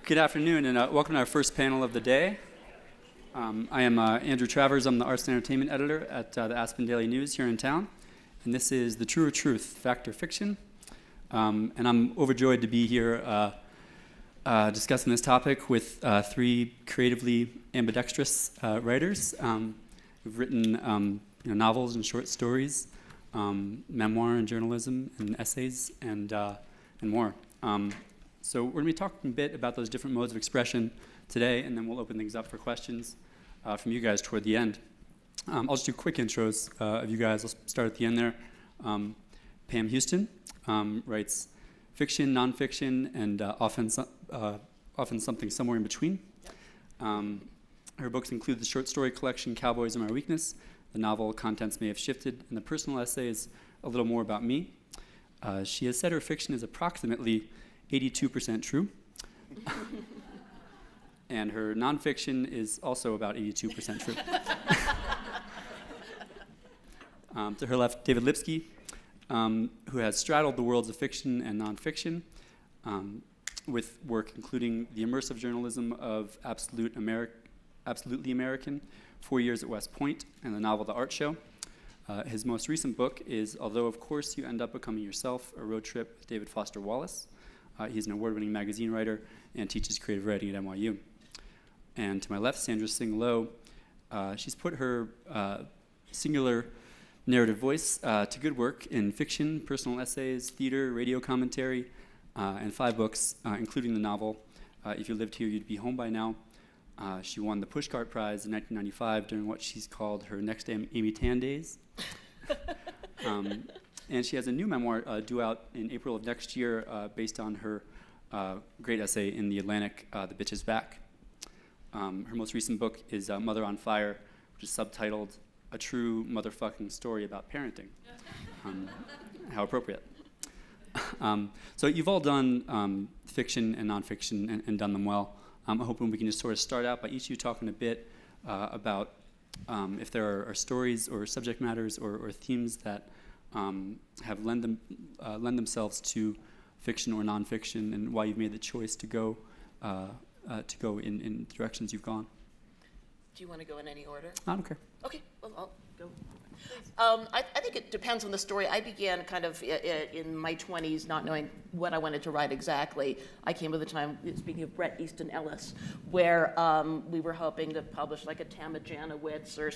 Good afternoon, and welcome to our first panel of the day. I am Andrew Travers. I'm the Arts and Entertainment Editor at the Aspen Daily News here in town. And this is The Truer Truth, Fact or Fiction. And I'm overjoyed to be here discussing this topic with three creatively ambidextrous writers who've written novels and short stories, memoir and journalism and essays, and more. So we're going to be talking a bit about those different modes of expression today, and then we'll open things up for questions from you guys toward the end. I'll just do quick intros of you guys. I'll start at the end there. Pam Houston writes fiction, nonfiction, and often something somewhere in between. Her books include the short story collection Cowboys Are My Weakness, the novel Contents May Have Shifted, and the personal essays A Little More About Me. She has said her fiction is approximately 82% true. And her nonfiction is also about 82% true. To her left, David Lipsky, who has straddled the worlds of fiction and nonfiction, with work including the immersive journalism of Absolutely American, 4 years at West Point, and the novel The Art Show. His most recent book is Although Of Course You End Up Becoming Yourself, a road trip with David Foster Wallace. He's an award-winning magazine writer and teaches creative writing at NYU. And to my left, Sandra Tsing. She's put her singular narrative voice to good work in fiction, personal essays, theater, radio commentary, and 5 books, including the novel If You Lived Here, You'd Be Home by Now. She won the Pushcart Prize in 1995 during what she's called her Next Amy Tan days. And she has a new memoir due out in April of next year based on her great essay in The Atlantic, The Bitch Is Back. Her most recent book is Mother on Fire, which is subtitled A True Motherfucking Story About Parenting. How appropriate. So you've all done fiction and nonfiction and done them well. I'm hoping we can just sort of start out by each of you talking a bit about if there are stories or subject matters or themes that have lend themselves to fiction or nonfiction, and why you've made the choice to go in directions you've gone. Do you want to go in any order? I don't care. Okay, well, I'll go. I think it depends on the story. I began kind of in my 20s not knowing what I wanted to write exactly. I came at a time, speaking of Bret, Easton, Ellis, where we were hoping to publish like a Tamajanowitz or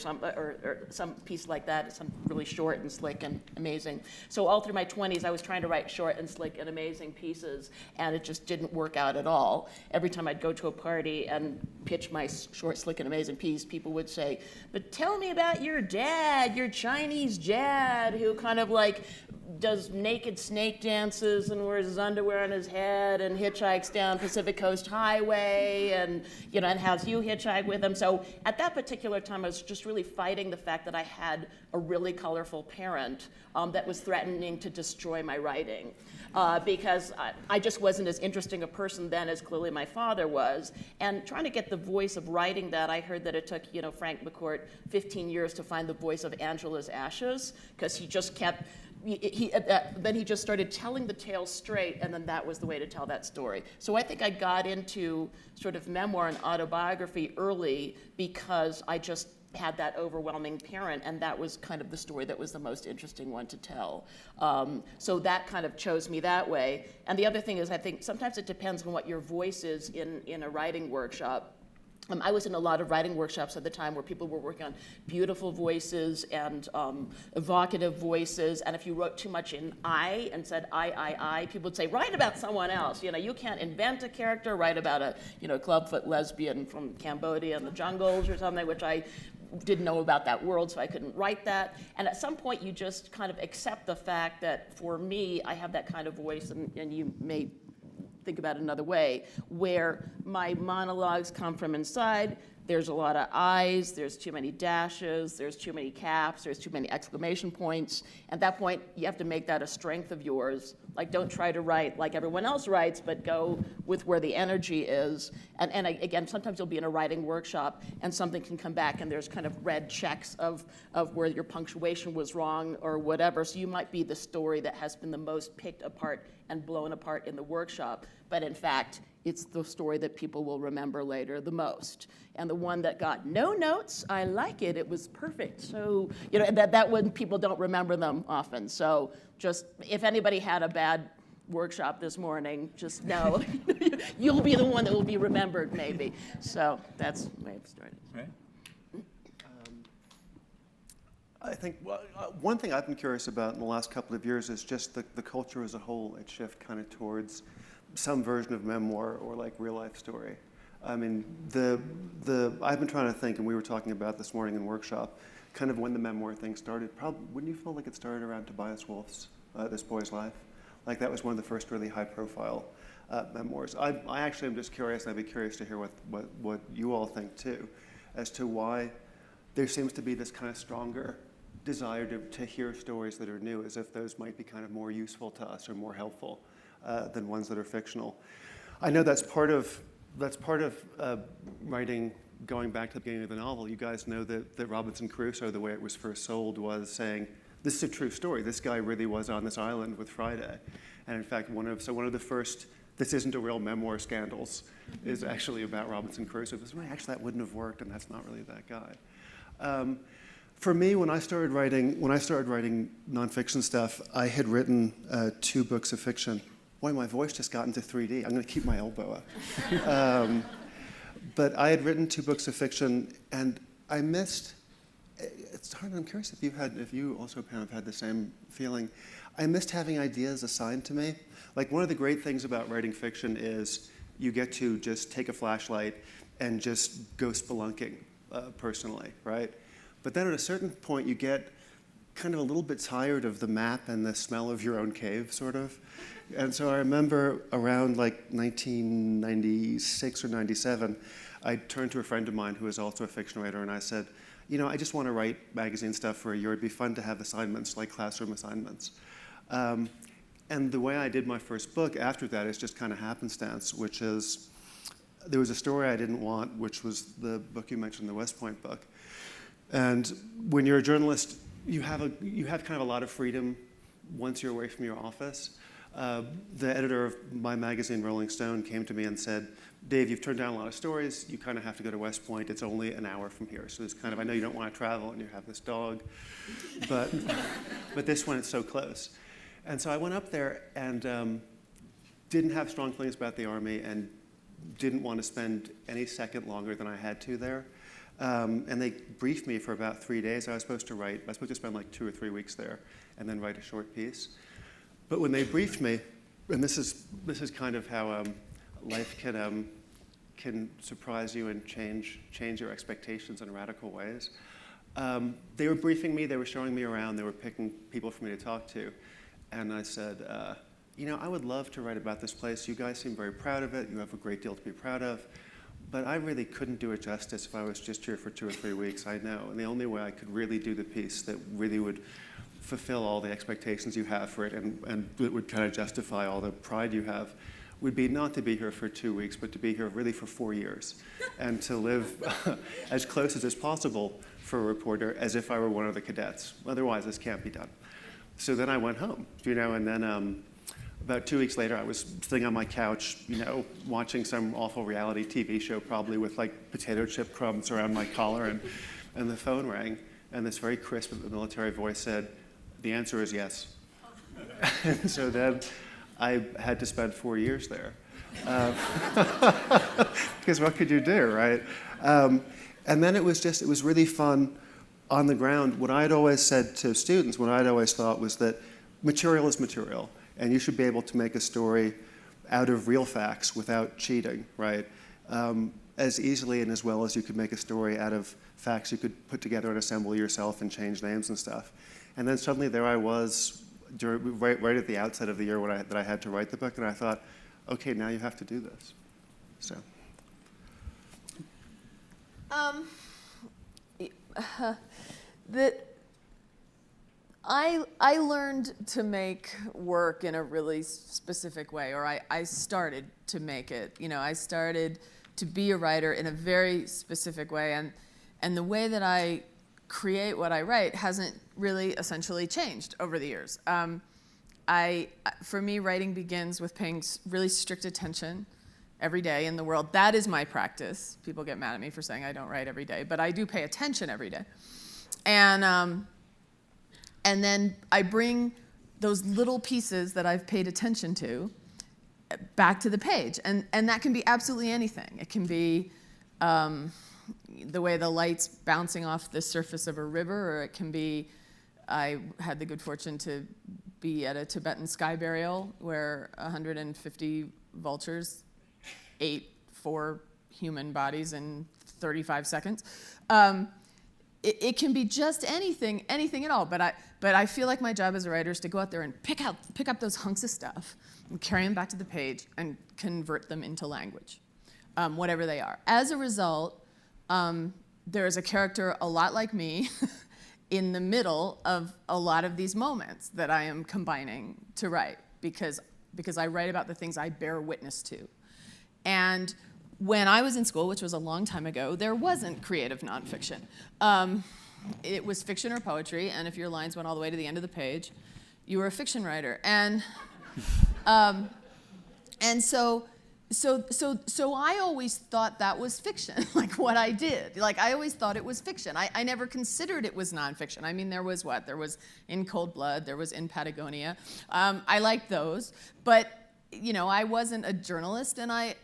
some piece like that, some really short and slick and amazing. So all through my 20s, I was trying to write short and slick and amazing pieces, and it just didn't work out at all. Every time I'd go to a party and pitch my short, slick, and amazing piece, people would say, "But tell me about your dad, your Chinese dad who kind of like does naked snake dances and wears his underwear on his head and hitchhikes down Pacific Coast Highway and has you hitchhike with him." So at that particular time, I was just really fighting the fact that I had a really colorful parent that was threatening to destroy my writing. Because I just wasn't as interesting a person then as clearly my father was. And trying to get the voice of writing that, I heard that it took Frank McCourt 15 years to find the voice of Angela's Ashes, because he just kept, then he just started telling the tale straight, and then that was the way to tell that story. So I think I got into sort of memoir and autobiography early because I just had that overwhelming parent, and that was kind of the story that was the most interesting one to tell. So that kind of chose me that way. And the other thing is, I think sometimes it depends on what your voice is in a writing workshop. I was in a lot of writing workshops at the time where people were working on beautiful voices and evocative voices, and if you wrote too much in I and said I, people would say, write about someone else. You can't invent a character, write about a clubfoot lesbian from Cambodia in the jungles or something, which I didn't know about that world, so I couldn't write that. And at some point, you just kind of accept the fact that for me, I have that kind of voice, and you may think about it another way, where my monologues come from inside. There's a lot of I's, there's too many dashes, there's too many caps, there's too many exclamation points. At that point, you have to make that a strength of yours. Like, don't try to write like everyone else writes, but go with where the energy is. And again, sometimes you'll be in a writing workshop and something can come back and there's kind of red checks of where your punctuation was wrong or whatever. So you might be the story that has been the most picked apart and blown apart in the workshop. But in fact, it's the story that people will remember later the most. And the one that got no notes, I like it, it was perfect. So, that one people don't remember them often. So just, if anybody had a bad workshop this morning, just know you'll be the one that will be remembered, maybe. So that's the way I've started. Right. I think one thing I've been curious about in the last couple of years is just the culture as a whole, its shift kind of towards some version of memoir or like real life story. I mean, I've been trying to think, and we were talking about this morning in workshop, kind of when the memoir thing started. Probably, wouldn't you feel like it started around Tobias Wolff's This Boy's Life? Like that was one of the first really high profile memoirs. I actually am just curious, and I'd be curious to hear what you all think too, as to why there seems to be this kind of stronger desire to hear stories that are new, as if those might be kind of more useful to us or more helpful than ones that are fictional. I know that's part of writing, going back to the beginning of the novel. You guys know that Robinson Crusoe, the way it was first sold, was saying, this is a true story. This guy really was on this island with Friday. And in fact, one of the first, this isn't a real memoir scandals, is actually about Robinson Crusoe. Because, well, actually, that wouldn't have worked, and that's not really that guy. For me, when I started writing nonfiction stuff, I had written 2 books of fiction. Boy, my voice just got into 3D. I'm going to keep my elbow up. But I had written 2 books of fiction, and I missed. It's hard. I'm curious if you also kind of had the same feeling. I missed having ideas assigned to me. Like, one of the great things about writing fiction is you get to just take a flashlight and just go spelunking personally, right? But then at a certain point, you get kind of a little bit tired of the map and the smell of your own cave, sort of. And so I remember around like 1996 or 97, I turned to a friend of mine who is also a fiction writer, and I said, I just want to write magazine stuff for a year. It'd be fun to have assignments, like classroom assignments. And the way I did my first book after that is just kind of happenstance, which is, there was a story I didn't want, which was the book you mentioned, the West Point book. And when you're a journalist, you have kind of a lot of freedom once you're away from your office. The editor of my magazine, Rolling Stone, came to me and said, Dave, you've turned down a lot of stories. You kind of have to go to West Point. It's only an hour from here. So it's kind of, I know you don't want to travel and you have this dog, but this one, it's so close. And so I went up there and didn't have strong feelings about the Army and didn't want to spend any second longer than I had to there. And they briefed me for about 3 days. I was supposed to spend like 2 or 3 weeks there and then write a short piece. But when they briefed me, and this is kind of how life can surprise you and change your expectations in radical ways. They were briefing me, they were showing me around, they were picking people for me to talk to. And I said, I would love to write about this place. You guys seem very proud of it. You have a great deal to be proud of. But I really couldn't do it justice if I was just here for 2 or 3 weeks, I know. And the only way I could really do the piece that really would fulfill all the expectations you have for it and it would kind of justify all the pride you have would be not to be here for 2 weeks, but to be here really for 4 years and to live as close as possible for a reporter as if I were one of the cadets. Otherwise, this can't be done. So then I went home, and then about 2 weeks later, I was sitting on my couch, watching some awful reality TV show, probably with like potato chip crumbs around my collar, and the phone rang, and this very crisp military voice said, "The answer is yes." And so then I had to spend 4 years there. Because what could you do, right? And then it was really fun on the ground. What I'd always said to students, what I'd always thought was that material is material. And you should be able to make a story out of real facts without cheating, right? As easily and as well as you could make a story out of facts you could put together and assemble yourself and change names and stuff. And then suddenly there I was, right at the outset of the year that I had to write the book, and I thought, okay, now you have to do this. So. I learned to make work in a really specific way, or I started to make it. I started to be a writer in a very specific way, and the way that I create what I write hasn't really essentially changed over the years. For me, writing begins with paying really strict attention every day in the world. That is my practice. People get mad at me for saying I don't write every day, but I do pay attention every day. And then I bring those little pieces that I've paid attention to back to the page. And that can be absolutely anything. It can be the way the light's bouncing off the surface of a river, or it can be, I had the good fortune to be at a Tibetan sky burial where 150 vultures ate 4 human bodies in 35 seconds. It can be just anything at all. But I feel like my job as a writer is to go out there and pick up those hunks of stuff and carry them back to the page and convert them into language, whatever they are. As a result, there is a character a lot like me in the middle of a lot of these moments that I am combining to write because I write about the things I bear witness to. And when I was in school, which was a long time ago, there wasn't creative nonfiction. It was fiction or poetry, and if your lines went all the way to the end of the page, you were a fiction writer. And so I always thought that was fiction, like what I did. Like I always thought it was fiction. I never considered it was nonfiction. I mean, there was In Cold Blood, there was In Patagonia. I liked those, but I wasn't a journalist, and I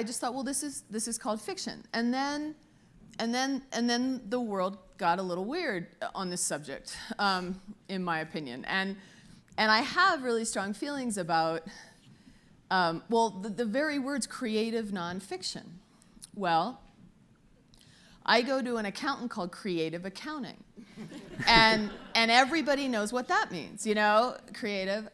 just thought, well, this is called fiction. And then the world got a little weird on this subject, in my opinion. And I have really strong feelings about, the very words creative nonfiction. Well, I go to an accountant called Creative Accounting. and everybody knows what that means, creative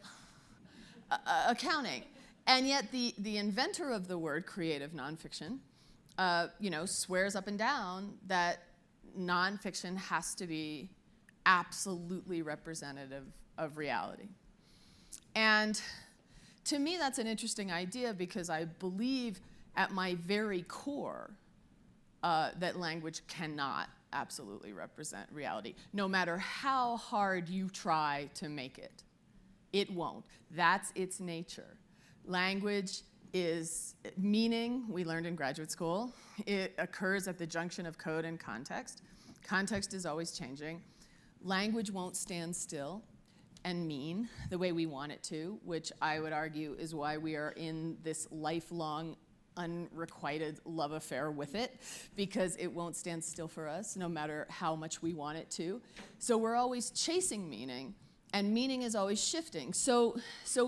accounting. And yet the inventor of the word creative nonfiction, swears up and down that nonfiction has to be absolutely representative of reality. And to me, that's an interesting idea because I believe at my very core that language cannot absolutely represent reality. No matter how hard you try to make it, it won't. That's its nature. Language is meaning, we learned in graduate school. It occurs at the junction of code and context. Context is always changing. Language won't stand still and mean the way we want it to, which I would argue is why we are in this lifelong, unrequited love affair with it, because it won't stand still for us, no matter how much we want it to. So we're always chasing meaning, and meaning is always shifting. So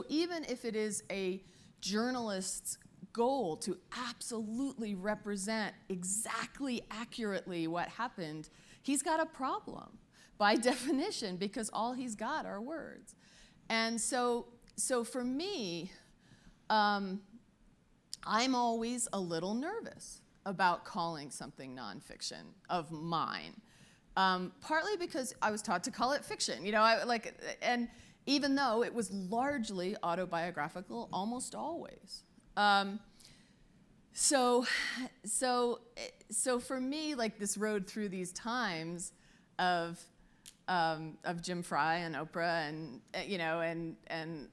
even if it is a journalist's goal to absolutely represent exactly accurately what happened, he's got a problem by definition because all he's got are words. And so for me, I'm always a little nervous about calling something nonfiction of mine. Partly because I was taught to call it fiction, and even though it was largely autobiographical, almost always. So for me, like this road through these times of Jim Fry and Oprah and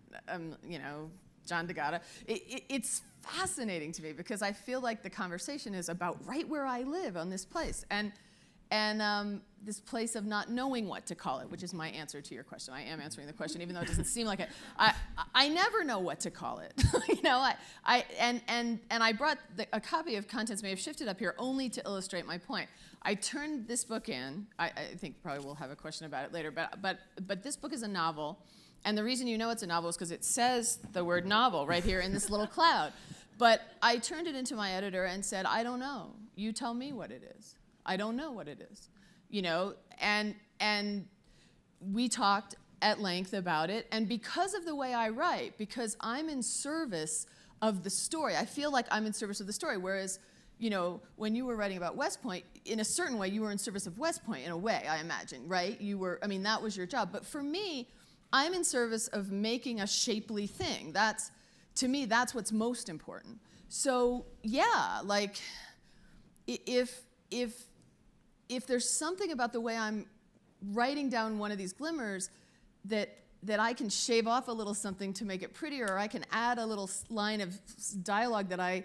John DeGatta, it's fascinating to me because I feel like the conversation is about right where I live on this place and this place of not knowing what to call it, which is my answer to your question. I am answering the question, even though it doesn't seem like it. I never know what to call it. I brought a copy of Contents May Have Shifted up here only to illustrate my point. I turned this book in. I think probably we'll have a question about it later. But this book is a novel, and the reason you know it's a novel is because it says the word novel right here in this little cloud. But I turned it into my editor and said, I don't know. You tell me what it is. I don't know what it is, and we talked at length about it. And because of the way I write, because I'm in service of the story, I feel like I'm in service of the story. Whereas, when you were writing about West Point, in a certain way, you were in service of West Point in a way, I imagine, right? That was your job. But for me, I'm in service of making a shapely thing. To me, that's what's most important. So yeah, like if there's something about the way I'm writing down one of these glimmers that I can shave off a little something to make it prettier, or I can add a little line of dialogue that I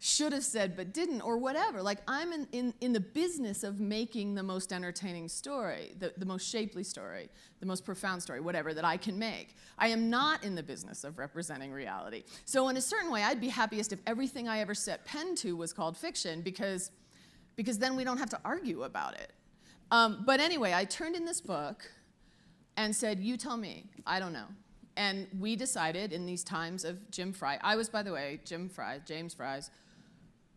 should have said but didn't, or whatever. Like, I'm in the business of making the most entertaining story, the most shapely story, the most profound story, whatever, that I can make. I am not in the business of representing reality. So in a certain way, I'd be happiest if everything I ever set pen to was called fiction, because then we don't have to argue about it. But anyway, I turned in this book and said, you tell me, I don't know. And we decided in these times of Jim Fry, I was, by the way, James Fry's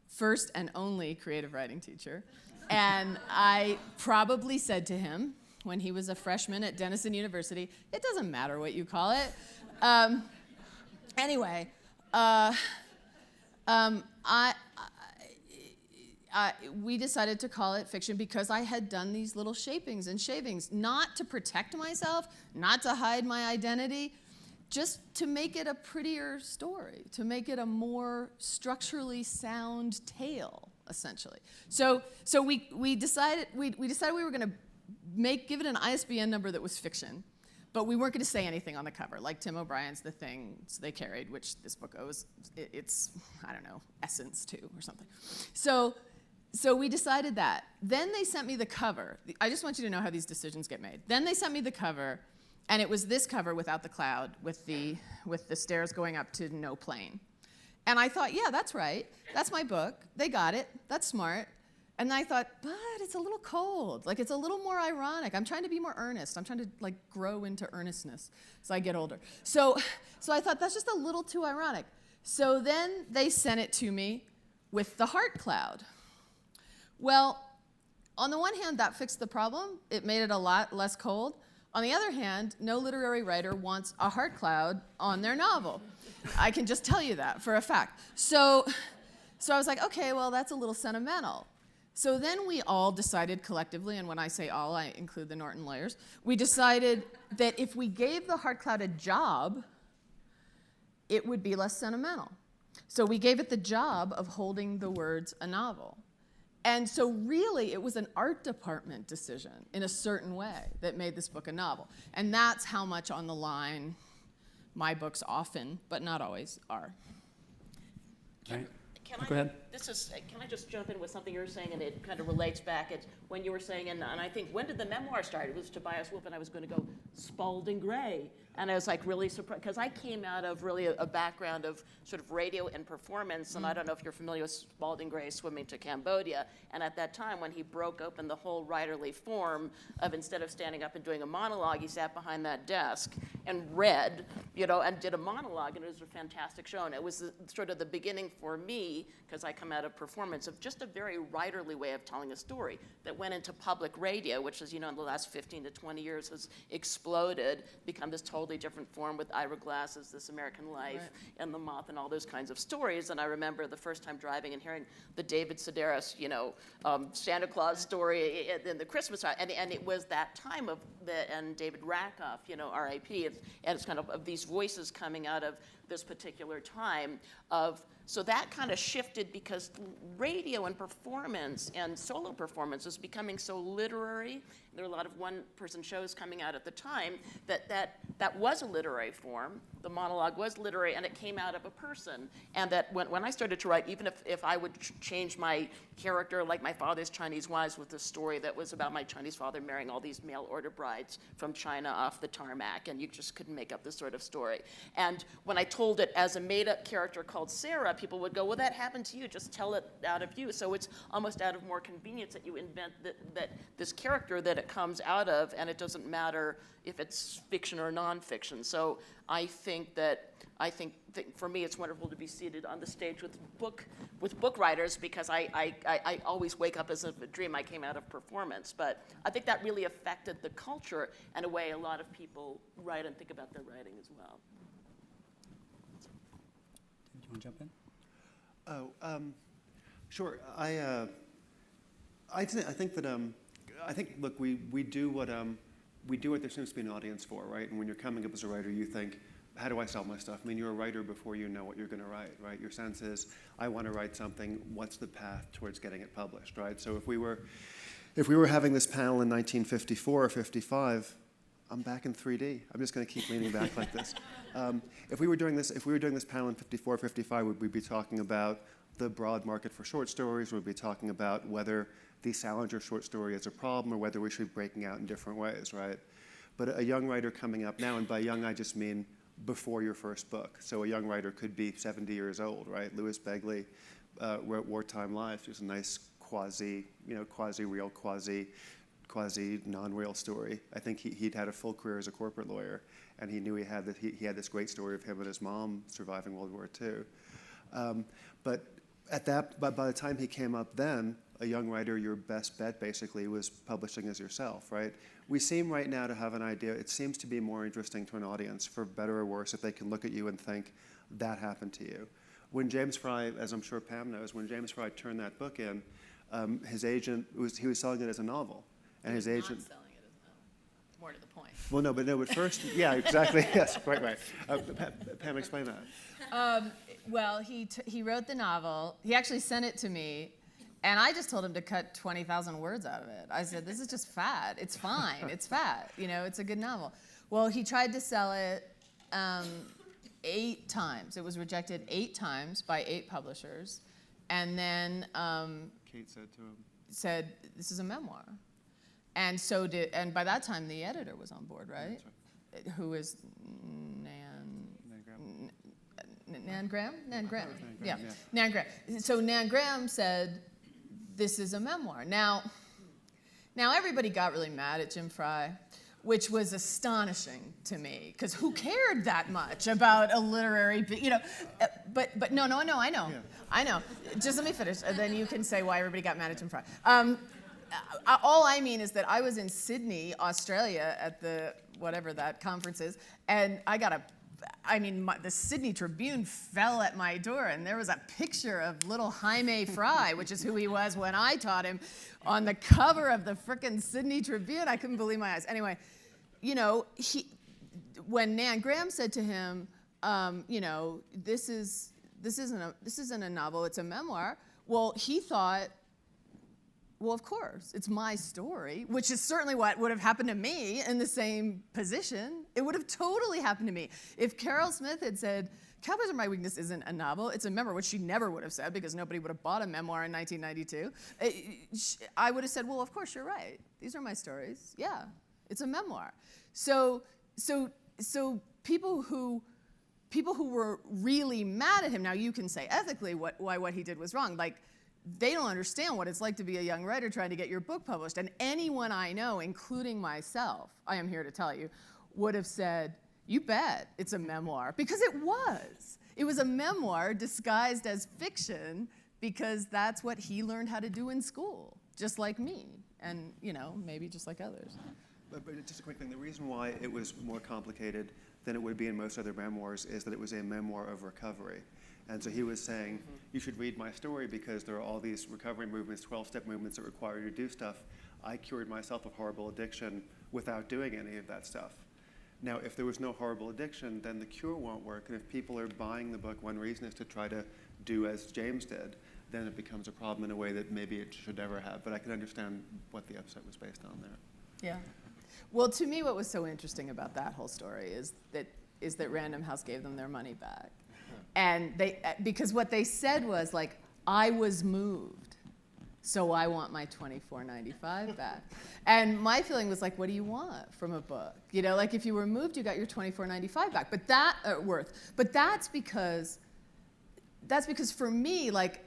first and only creative writing teacher. And I probably said to him when he was a freshman at Denison University, it doesn't matter what you call it. Anyway, we decided to call it fiction because I had done these little shapings and shavings, not to protect myself, not to hide my identity, just to make it a prettier story, to make it a more structurally sound tale, essentially. So we decided we were going to give it an ISBN number that was fiction, but we weren't going to say anything on the cover, like Tim O'Brien's The Things They Carried, which this book owes its, I don't know, essence to or something. So we decided that. Then they sent me the cover. I just want you to know how these decisions get made. Then they sent me the cover, and it was this cover without the cloud, with the stairs going up to no plane. And I thought, yeah, that's right. That's my book. They got it. That's smart. And I thought, but it's a little cold. Like, it's a little more ironic. I'm trying to be more earnest. I'm trying to, like, grow into earnestness as I get older. So I thought, that's just a little too ironic. So then they sent it to me with the heart cloud. Well, on the one hand, that fixed the problem. It made it a lot less cold. On the other hand, no literary writer wants a heart cloud on their novel. I can just tell you that for a fact. So I was like, okay, well, that's a little sentimental. So then we all decided collectively, and when I say all, I include the Norton lawyers, we decided that if we gave the heart cloud a job, it would be less sentimental. So we gave it the job of holding the words a novel. And so really, it was an art department decision in a certain way that made this book a novel. And that's how much on the line my books often, but not always, are. Right. Go ahead. Can I just jump in with something you were saying, and it kind of relates back at when you were saying, and I think, when did the memoir start? It was Tobias Wolff, and I was going to go Spalding Gray. And I was like really surprised, because I came out of really a background of sort of radio and performance, and I don't know if you're familiar with Spalding Gray Swimming to Cambodia. And at that time, when he broke open the whole writerly form of, instead of standing up and doing a monologue, he sat behind that desk and read, and did a monologue, and it was a fantastic show. And it was sort of the beginning for me, because I come out of performance, of just a very writerly way of telling a story that went into public radio, which is, in the last 15 to 20 years has exploded, become this totally different form with Ira Glass's This American Life, right, and The Moth and all those kinds of stories. And I remember the first time driving and hearing the David Sedaris, Santa Claus story in the Christmas, and it was that time of and David Rakoff, R.I.P. And it's kind of these voices coming out of this particular time of. So that kind of shifted because radio and performance and solo performance was becoming so literary. There were a lot of one-person shows coming out at the time that was a literary form. The monologue was literary, and it came out of a person. And that when I started to write, even if I would change my character, like My Father's Chinese Wives, with a story that was about my Chinese father marrying all these mail-order brides from China off the tarmac, and you just couldn't make up this sort of story. And when I told it as a made-up character called Sarah, people would go, well, that happened to you, just tell it out of you. So it's almost out of more convenience that you invent that this character that it comes out of, and it doesn't matter if it's fiction or nonfiction. So I think that for me it's wonderful to be seated on the stage with book writers, because I always wake up as a dream I came out of performance. But I think that really affected the culture and a way a lot of people write and think about their writing as well. Do you want to jump in? Sure. I think look, we do what there seems to be an audience for, right? And when you're coming up as a writer, you think, how do I sell my stuff? I mean, you're a writer before you know what you're going to write, right? Your sense is, I want to write something. What's the path towards getting it published, right? So if we were having this panel in 1954 or 55, I'm back in 3D. I'm just going to keep leaning back like this. If we were doing this panel in 54, 55, would we be talking about the broad market for short stories? Would we be talking about whether the Salinger short story is a problem or whether we should be breaking out in different ways, right? But a young writer coming up now, and by young I just mean before your first book. So a young writer could be 70 years old, right? Louis Begley wrote Wartime Life. It was a nice quasi-real, quasi-non-real story. I think he'd had a full career as a corporate lawyer, and he knew he had this great story of him and his mom surviving World War II. But by the time he came up then, a young writer, your best bet basically was publishing as yourself, right? We seem right now to have an idea. It seems to be more interesting to an audience, for better or worse, if they can look at you and think, that happened to you. When James Fry, as I'm sure Pam knows, when James Fry turned that book in, his agent, he was selling it as a novel. And his agent... Not selling it as a novel. More to the point. Well, no, but first, yeah, exactly, yes, quite right. Pam, explain that. Well, he wrote the novel. He actually sent it to me, and I just told him to cut 20,000 words out of it. I said, this is just fat. It's fine. It's fat. It's a good novel. Well, he tried to sell it 8 times. It was rejected 8 times by 8 publishers. And then Kate said to him, this is a memoir. And by that time, the editor was on board, right? Right. Who is Nan Graham? Yeah, Nan Graham. So Nan Graham said, this is a memoir. Now everybody got really mad at Jim Fry, which was astonishing to me, because who cared that much about a literary, but no, I know. Yeah. I know. Just let me finish, and then you can say why everybody got mad at Jim Fry. All I mean is that I was in Sydney, Australia, at whatever that conference is, and the Sydney Tribune fell at my door, and there was a picture of little Jaime Fry, which is who he was when I taught him, on the cover of the frickin' Sydney Tribune. I couldn't believe my eyes. Anyway, when Nan Graham said to him, this isn't a novel, it's a memoir. Well, he thought, well, of course, it's my story, which is certainly what would have happened to me in the same position. It would have totally happened to me. If Carol Smith had said, Cowboys Are My Weakness isn't a novel, it's a memoir, which she never would have said, because nobody would have bought a memoir in 1992, I would have said, well, of course, you're right. These are my stories. Yeah, it's a memoir. So people who were really mad at him, now you can say ethically why what he did was wrong. Like, they don't understand what it's like to be a young writer trying to get your book published. And anyone I know, including myself, I am here to tell you, would have said, you bet it's a memoir. Because it was. It was a memoir disguised as fiction, because that's what he learned how to do in school, just like me, and maybe just like others. But just a quick thing, the reason why it was more complicated than it would be in most other memoirs is that it was a memoir of recovery. And so he was saying, you should read my story because there are all these recovery movements, 12-step movements that require you to do stuff. I cured myself of horrible addiction without doing any of that stuff. Now, if there was no horrible addiction, then the cure won't work. And if people are buying the book, one reason is to try to do as James did, then it becomes a problem in a way that maybe it should never have. But I can understand what the upset was based on there. Yeah. Well, to me, what was so interesting about that whole story is that Random House gave them their money back. And because what they said was, like, I was moved, so I want my $24.95 back. And my feeling was like, what do you want from a book? Like, if you were moved, you got your $24.95 back. But that's because for me, like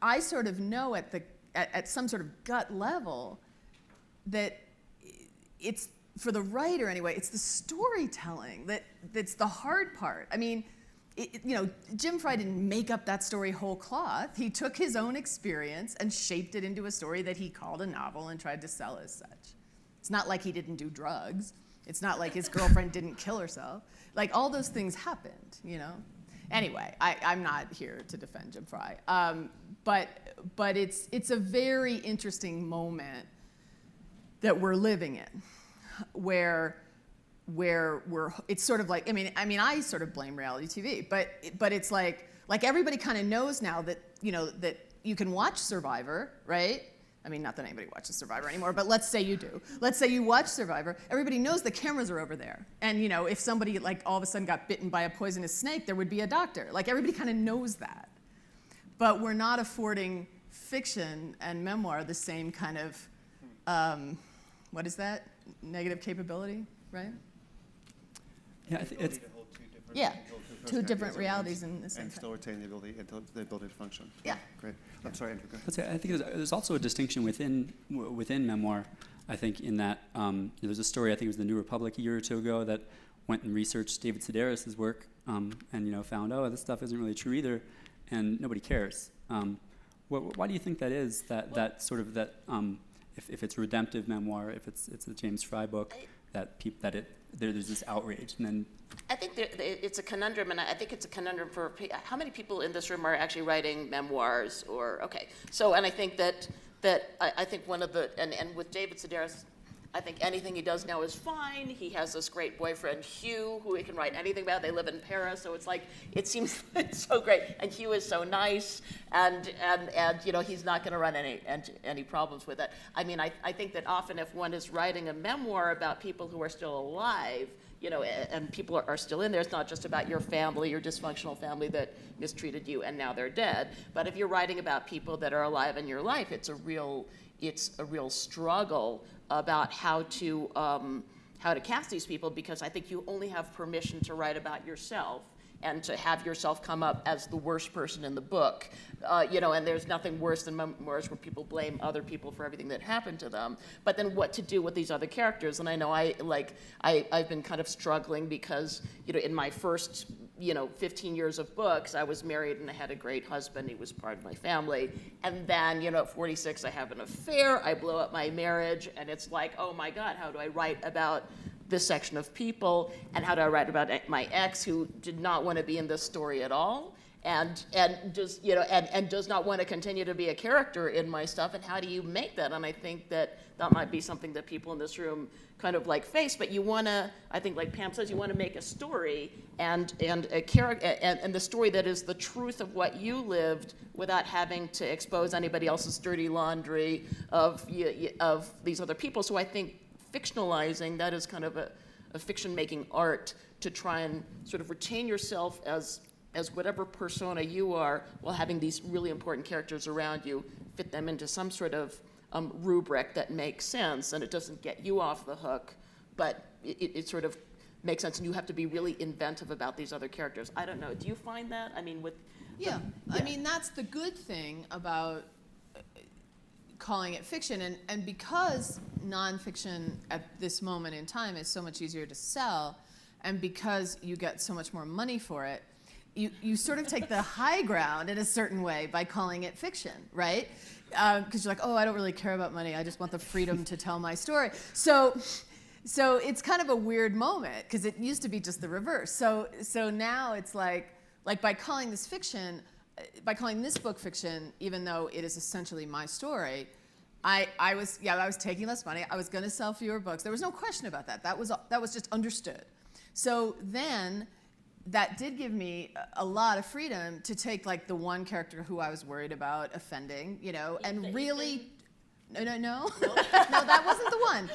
I sort of know at some sort of gut level that it's, for the writer anyway, it's the storytelling that's the hard part. I mean, Jim Fry didn't make up that story whole cloth. He took his own experience and shaped it into a story that he called a novel and tried to sell as such. It's not like he didn't do drugs. It's not like his girlfriend didn't kill herself. Like, all those things happened, Anyway, I'm not here to defend Jim Fry. But it's a very interesting moment that we're living in, where it's sort of like, I mean, I sort of blame reality TV, but it's like everybody kind of knows now that, that you can watch Survivor, right? I mean, not that anybody watches Survivor anymore, but let's say you do. Let's say you watch Survivor. Everybody knows the cameras are over there. And, you know, if somebody, like, all of a sudden got bitten by a poisonous snake, there would be a doctor. Like, everybody kind of knows that. But we're not affording fiction and memoir the same kind of, what is that? Negative capability, right? Yeah, it's Yeah, two different realities in the same and still retain the ability to function. Yeah. Great. I'm sorry, Andrew, go ahead. I'd say, I think there's also a distinction within memoir. I think in that there's a story, I think it was the New Republic a year or two ago, that went and researched David Sedaris' work and found, oh, this stuff isn't really true either, and nobody cares. Why do you think that is? If it's redemptive memoir, if it's a James Fry book, there's this outrage, and then. I think it's a conundrum, and I think it's a conundrum for how many people in this room are actually writing memoirs, or okay. So, and I think that I think one of the and with David Sedaris, I think anything he does now is fine. He has this great boyfriend Hugh, who he can write anything about. They live in Paris, so it's like it seems it's so great. And Hugh is so nice, and he's not going to run any problems with it. I mean, I think that often if one is writing a memoir about people who are still alive, and people are still in there, it's not just about your family, your dysfunctional family that mistreated you and now they're dead. But if you're writing about people that are alive in your life, it's a real struggle about how to cast these people, because I think you only have permission to write about yourself and to have yourself come up as the worst person in the book, and there's nothing worse than memoirs where people blame other people for everything that happened to them. But then what to do with these other characters? And I know I've been kind of struggling because, in my first 15 years of books, I was married and I had a great husband. He was part of my family. And then, at 46, I have an affair. I blow up my marriage, and it's like, oh my God, how do I write about this section of people, and how do I write about my ex who did not want to be in this story at all, and just and does not want to continue to be a character in my stuff, and how do you make that? And I think that might be something that people in this room kind of face, but you want to, I think, like Pam says, you want to make a story and a character and the story that is the truth of what you lived without having to expose anybody else's dirty laundry of these other people. So I think fictionalizing, that is kind of a fiction-making art to try and sort of retain yourself as whatever persona you are, while having these really important characters around you, fit them into some sort of rubric that makes sense, and it doesn't get you off the hook, but it sort of makes sense, and you have to be really inventive about these other characters. I don't know. Do you find that? I mean, Yeah. I mean, that's the good thing about calling it fiction, and because nonfiction at this moment in time is so much easier to sell, and because you get so much more money for it, you sort of take the high ground in a certain way by calling it fiction, right? Because you're like, oh, I don't really care about money, I just want the freedom to tell my story. So it's kind of a weird moment, because it used to be just the reverse. So now it's like by calling this fiction, by calling this book fiction, even though it is essentially my story, I was taking less money. I was going to sell fewer books. There was no question about that. That was just understood. So then that did give me a lot of freedom to take the one character who I was worried about offending, and really. No, that wasn't the one.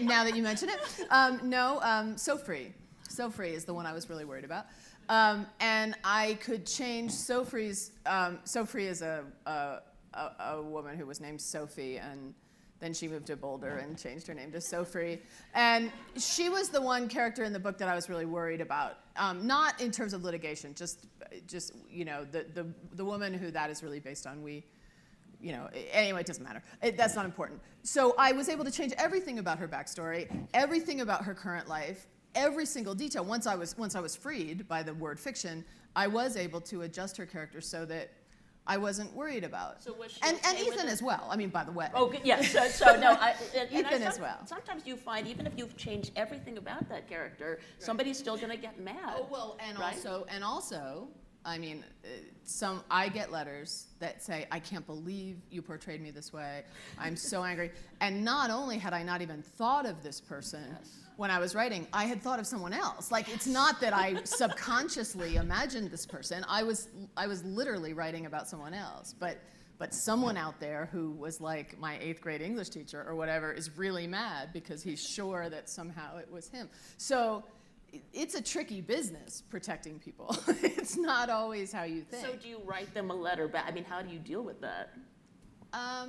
Now that you mention it, Sofri. Sofri is the one I was really worried about. And I could change Sofri is a woman who was named Sophie, and then she moved to Boulder and changed her name to Sofri. And she was the one character in the book that I was really worried about. Not in terms of litigation, just the woman who that is really based on. Anyway, it doesn't matter. That's not important. So I was able to change everything about her backstory, everything about her current life, every single detail. Once I was freed by the word fiction, I was able to adjust her character so that I wasn't worried about. So was she and okay Ethan as well. I mean, by the way. Oh, yes. So no. Ethan as well. Sometimes you find, even if you've changed everything about that character, somebody's still going to get mad. Oh well, and right? also, I mean, I get letters that say, "I can't believe you portrayed me this way. I'm so angry." And not only had I not even thought of this person when I was writing, I had thought of someone else. It's not that I subconsciously imagined this person. I was literally writing about someone else. But But someone out there who was like my 8th grade English teacher or whatever is really mad because he's sure that somehow it was him. So it's a tricky business, protecting people. It's not always how you think. So do you write them a letter back? I mean, how do you deal with that?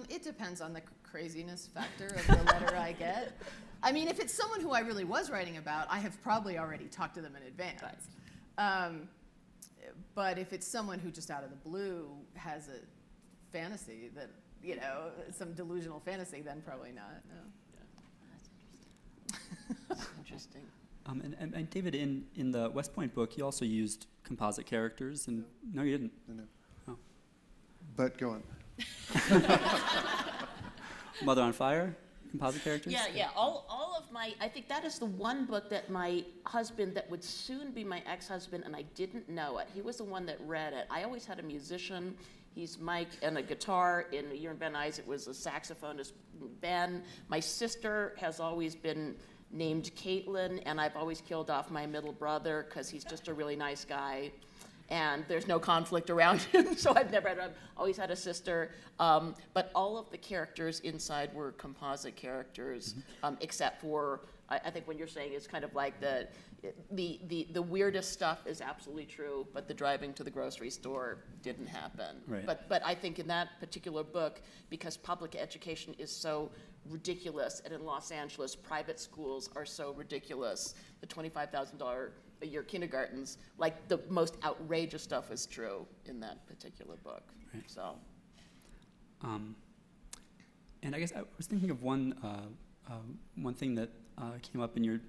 It depends on the craziness factor of the letter I get. I mean, if it's someone who I really was writing about, I have probably already talked to them in advance. But if it's someone who just out of the blue has a fantasy that, you know, some delusional fantasy, then probably not, no. That's interesting. And David, in the West Point book, you also used composite characters, and no, you didn't. No. Oh. But go on. Mother on Fire, composite characters? Yeah. All of my, I think that is the one book that my husband, that would soon be my ex-husband, and I didn't know it. He was the one that read it. I always had a musician. He's Mike, and a guitar. In A Year in Van Nuys, it was a saxophonist, Ben. My sister has always been named Caitlin, and I've always killed off my middle brother because he's just a really nice guy. And there's no conflict around him, so I've always had a sister. But all of the characters inside were composite characters, except for, I think when you're saying it's kind of like the weirdest stuff is absolutely true, but the driving to the grocery store didn't happen. Right. But I think in that particular book, because public education is so ridiculous, and in Los Angeles, private schools are so ridiculous, the $25,000 a year kindergartens, like the most outrageous stuff is true in that particular book. Right. So. And I guess I was thinking of one thing that came up in your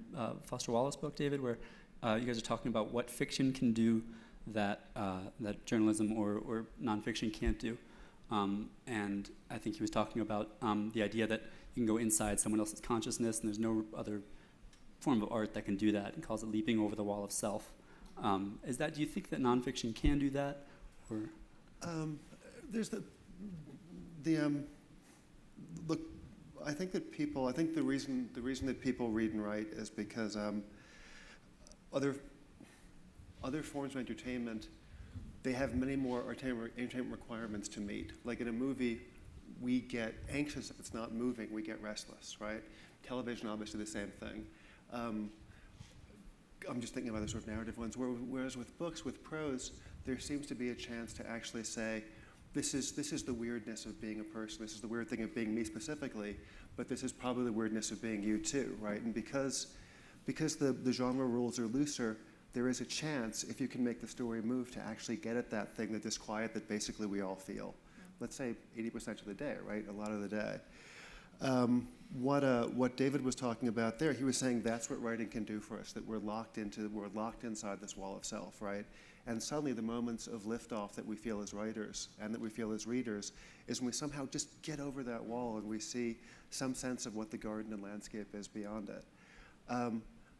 Foster Wallace book, David, where you guys are talking about what fiction can do that that journalism or nonfiction can't do. And I think he was talking about the idea that you can go inside someone else's consciousness, and there's no other form of art that can do that, and calls it leaping over the wall of self. Do you think that nonfiction can do that, or? There's look, I think the reason that people read and write is because other forms of entertainment, they have many more entertainment requirements to meet. Like in a movie, we get anxious if it's not moving, we get restless, right? Television, obviously the same thing. I'm just thinking about the sort of narrative ones, whereas with books, with prose, there seems to be a chance to actually say, this is the weirdness of being a person, this is the weird thing of being me specifically, but this is probably the weirdness of being you too, right? And because the genre rules are looser, there is a chance, if you can make the story move, to actually get at that thing, the disquiet that basically we all feel. Let's say 80% of the day, right? A lot of the day. What David was talking about there, he was saying that's what writing can do for us, that we're locked inside this wall of self, right? And suddenly the moments of liftoff that we feel as writers and that we feel as readers is when we somehow just get over that wall and we see some sense of what the garden and landscape is beyond it.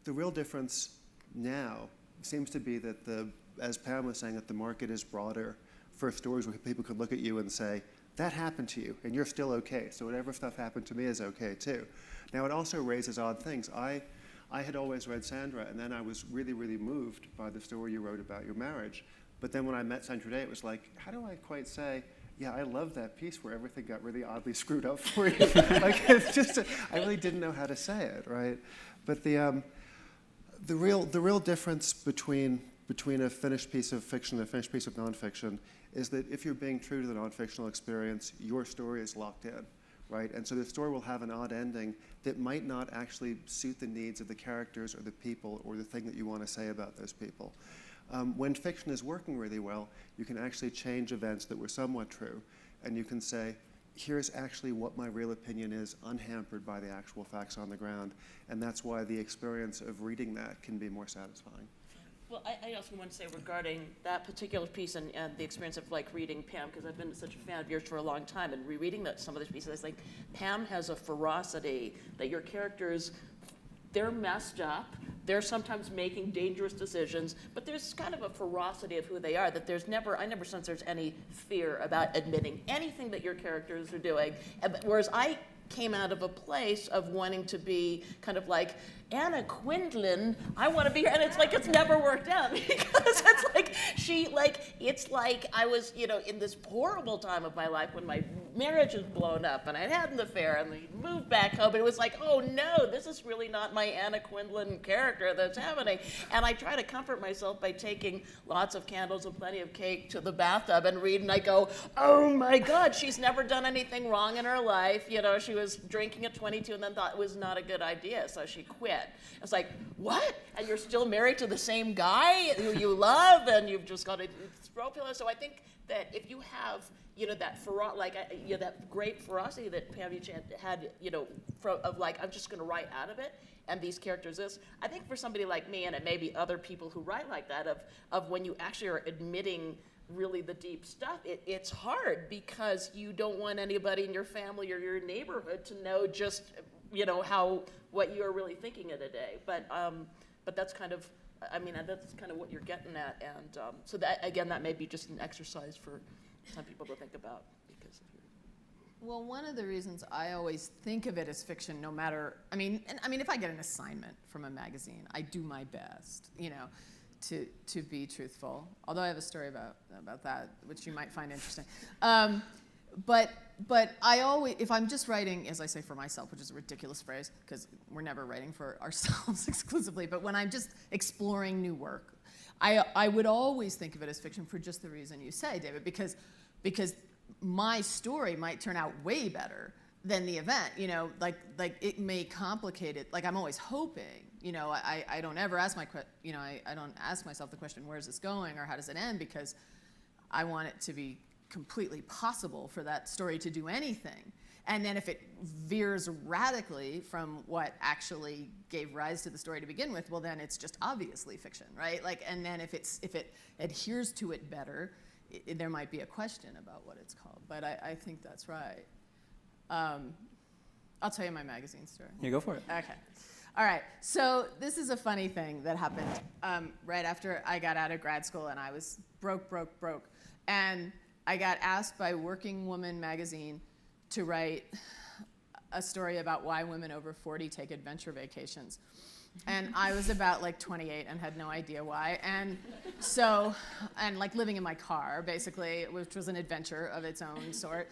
The real difference now seems to be that as Pam was saying, that the market is broader for stories where people could look at you and say, that happened to you, and you're still okay, so whatever stuff happened to me is okay too. Now it also raises odd things. I had always read Sandra, and then I was really, really moved by the story you wrote about your marriage. But then when I met Sandra today, it was like, how do I quite say, yeah, I love that piece where everything got really oddly screwed up for you. Like, it's just, I really didn't know how to say it, right? But the real difference between a finished piece of fiction and a finished piece of nonfiction is that if you're being true to the nonfictional experience, your story is locked in, right? And so the story will have an odd ending that might not actually suit the needs of the characters or the people or the thing that you want to say about those people. When fiction is working really well, you can actually change events that were somewhat true, and you can say, here's actually what my real opinion is, unhampered by the actual facts on the ground, and that's why the experience of reading that can be more satisfying. Well, I also want to say regarding that particular piece and the experience of like reading Pam, because I've been such a fan of yours for a long time, and rereading some of those pieces, I was like, Pam has a ferocity that your characters, they're messed up, they're sometimes making dangerous decisions, but there's kind of a ferocity of who they are, that I never sense there's any fear about admitting anything that your characters are doing. Whereas I came out of a place of wanting to be kind of like, Anna Quindlen, I want to be her. And it's like, it's never worked out because it's like, it's like I was, in this horrible time of my life when my marriage was blown up and I'd had an affair and we moved back home. And it was like, oh no, this is really not my Anna Quindlen character that's happening. And I try to comfort myself by taking lots of candles and plenty of cake to the bathtub and read, and I go, oh my God, she's never done anything wrong in her life. She was drinking at 22 and then thought it was not a good idea, so she quit. It's like, what? And you're still married to the same guy who you love, and you've just got to throw pillows. So I think that if you have, that that great ferocity that Pammy had, of like, I'm just going to write out of it, and these characters this. I think for somebody like me, and it may be other people who write like that, of when you actually are admitting really the deep stuff, it's hard because you don't want anybody in your family or your neighborhood to know just, what you're really thinking in a day. But that's kind of, that's kind of what you're getting at. And so that, again, that may be just an exercise for some people to think about. Well, one of the reasons I always think of it as fiction, no matter, if I get an assignment from a magazine, I do my best, to be truthful. Although I have a story about that, which you might find interesting. But I always, if I'm just writing, as I say, for myself, which is a ridiculous phrase, because we're never writing for ourselves exclusively, but when I'm just exploring new work, I would always think of it as fiction for just the reason you say, David, because my story might turn out way better than the event, like it may complicate it. Like I'm always hoping, I don't ever ask I don't ask myself the question, where's this going or how does it end? Because I want it to be completely possible for that story to do anything. And then if it veers radically from what actually gave rise to the story to begin with, well then it's just obviously fiction, right? And then if it adheres to it better, there might be a question about what it's called. But I think that's right. I'll tell you my magazine story. Yeah, go for it. Okay. All right. So this is a funny thing that happened right after I got out of grad school, and I was broke. And I got asked by Working Woman magazine to write a story about why women over 40 take adventure vacations. And I was about 28 and had no idea why. And living in my car, basically, which was an adventure of its own sort.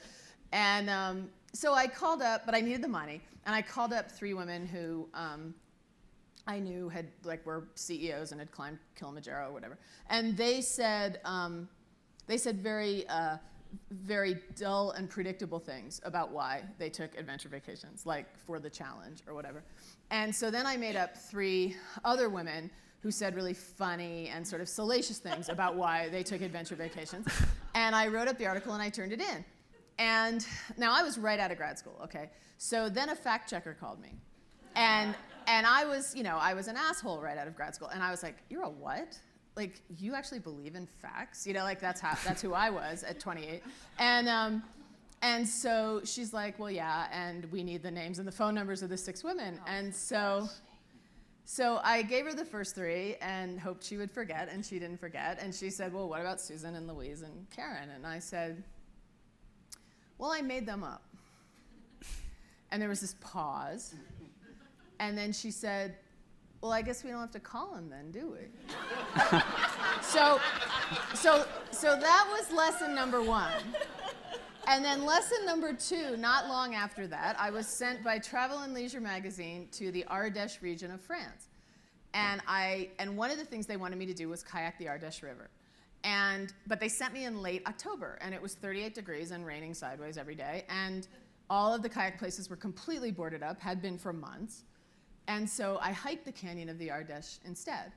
And so I called up, but I needed the money. And I called up 3 women who I knew were CEOs and had climbed Kilimanjaro or whatever. And they said very, very dull and predictable things about why they took adventure vacations, like for the challenge or whatever. And so then I made up 3 other women who said really funny and sort of salacious things about why they took adventure vacations. And I wrote up the article and I turned it in. And now I was right out of grad school, okay? So then a fact checker called me. And I was, I was an asshole right out of grad school. And I was like, you're a what? You actually believe in facts? That's who I was at 28. And so she's like, well, yeah, and we need the names and the phone numbers of the 6 women. And so I gave her the first 3 and hoped she would forget, and she didn't forget. And she said, well, what about Susan and Louise and Karen? And I said, well, I made them up. And there was this pause. And then she said, well, I guess we don't have to call him then, do we? So that was lesson number 1. And then lesson number 2, not long after that, I was sent by Travel and Leisure magazine to the Ardèche region of France. And one of the things they wanted me to do was kayak the Ardèche River. But they sent me in late October, and it was 38 degrees and raining sideways every day. And all of the kayak places were completely boarded up, had been for months. And so I hiked the canyon of the Ardèche instead.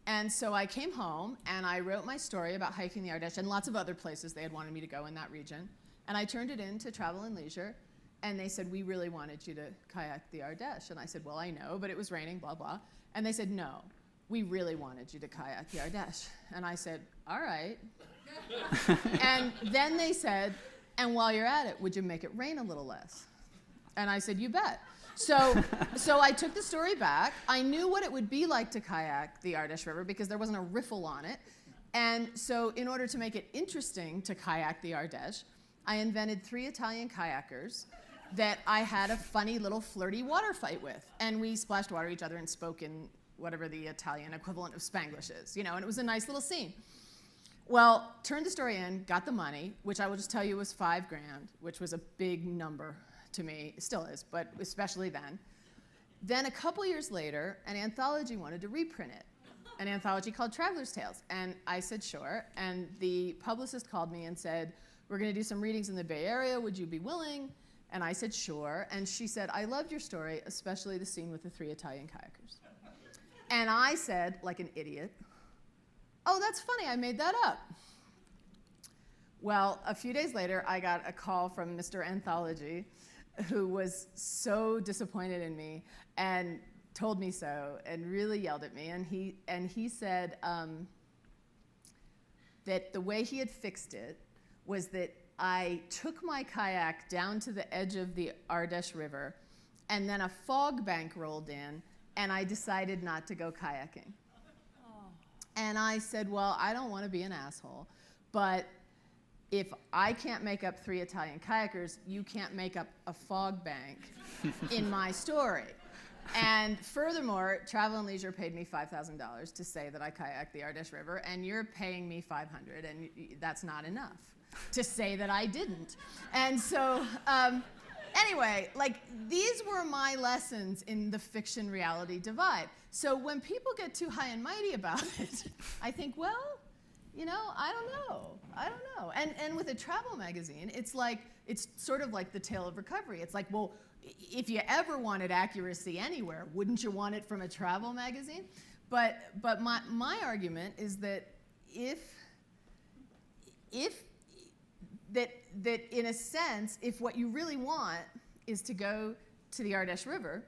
And so I came home, and I wrote my story about hiking the Ardèche and lots of other places they had wanted me to go in that region. And I turned it in to Travel and Leisure, and they said, we really wanted you to kayak the Ardèche. And I said, well, I know, but it was raining, blah, blah. And they said, no, we really wanted you to kayak the Ardèche. And I said, all right. And then they said, and while you're at it, would you make it rain a little less? And I said, you bet. So I took the story back. I knew what it would be like to kayak the Ardèche River because there wasn't a riffle on it. And so in order to make it interesting to kayak the Ardèche, I invented 3 Italian kayakers that I had a funny little flirty water fight with. And we splashed water at each other and spoke in whatever the Italian equivalent of Spanglish is, and it was a nice little scene. Well, turned the story in, got the money, which I will just tell you was $5,000, which was a big number to me. It still is, but especially then. Then a couple years later, an anthology wanted to reprint it, an anthology called Traveler's Tales. And I said, sure. And the publicist called me and said, we're going to do some readings in the Bay Area. Would you be willing? And I said, sure. And she said, I loved your story, especially the scene with the 3 Italian kayakers. And I said, like an idiot, oh, that's funny, I made that up. Well, a few days later, I got a call from Mr. Anthology, who was so disappointed in me and told me so and really yelled at me. And he said that the way he had fixed it was that I took my kayak down to the edge of the Ardèche River, and then a fog bank rolled in, and I decided not to go kayaking. And I said, well, I don't want to be an asshole, but if I can't make up 3 Italian kayakers, you can't make up a fog bank in my story. And furthermore, Travel and Leisure paid me $5,000 to say that I kayaked the Ardèche River, and you're paying me $500, and that's not enough to say that I didn't. And so, anyway, these were my lessons in the fiction-reality divide. So when people get too high and mighty about it, I think, well, I don't know. And with a travel magazine, it's sort of like the tale of recovery. It's like, well, if you ever wanted accuracy anywhere, wouldn't you want it from a travel magazine? But my argument is that that in a sense, if what you really want is to go to the Ardèche River